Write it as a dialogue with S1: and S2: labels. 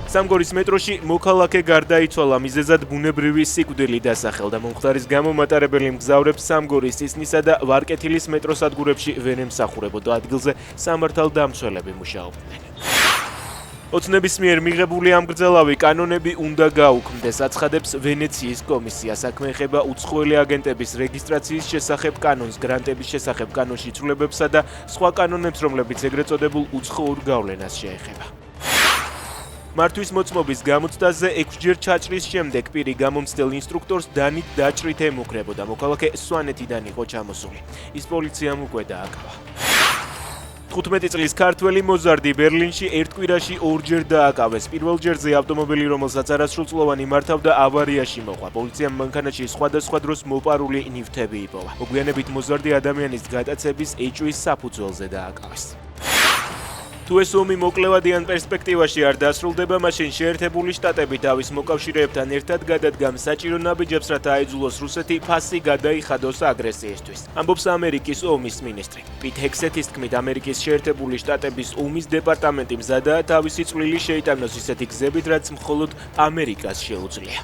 S1: სამგორის მეტროში მოქალაქე გარდაიცვალა, მიზეზად ბუნებრივი სიკვდილი დასახელდა. მომხდარის გამო მატარებელი მგზავრებს სამგორის, წისნისა და ვარკეთილის მეტროსადგურებში ვერ ემსახურებოდა. ადგილზე სამართალდამცველები მუშაობდნენ. ოცნების მიერ მიღებული ამ გრძელავი კანონები უნდა გაუქმდეს, აცხადებს ვენეციის კომისია. საქმე ეხება უცხოელი აგენტების რეგისტრაციის შესახებ კანონს, გრანტების შესახებ კანონში ცვლილებებსა და სხვა კანონებს, რომლებიც ეგრეთ წოდებულ უცხოურ გავლენას შეეხება. მართვის მოწმობის გამოცდაზე 6-ჯერ ჩაჭრის შემდეგ პირი გამომცდელ ინსტრუქტორს დანით დაჭრით ემუქრებოდა. მოქალაქე სვანეთიდან იყო ჩამოსული. ის პოლიციამ უკვე დააკავა. 15 წლის ქართველი მოზარდი ბერლინში ერთ კვირაში 2-ჯერ დააკავეს. პირველ ჯერზე ავტომობილი, რომელსაც არასრულწლოვანი მართავდა, ავარიაში მოყვა. პოლიციამ მანქანაში სხვადასხვა დროს მოპარული ნივთები იპოვა. მოგვიანებით მოზარდი ადამიანის გატაცების ეჭვის საფუძველზე დააკავეს. თუ ეს ომი მოკლევადიან პერსპექტივაში არ დასრულდება, მაშინ შეერთებული შტატები თავის მოკავშირეებთან ერთად გადადგამ საჭირო ნაბიჯებს, რათა აიძულოს რუსეთი ფასი გადაიხადოს აგრესიისთვის. ამბობს ამერიკის ომის მინისტრი. პიტ ჰექსეთის თქმით, ამერიკის შეერთებული შტატების ომის დეპარტამენტი მზადაა თავისი წვლილი შეიტანოს ისეთი გზებით, რაც მხოლოდ ამერიკას შეუძლია.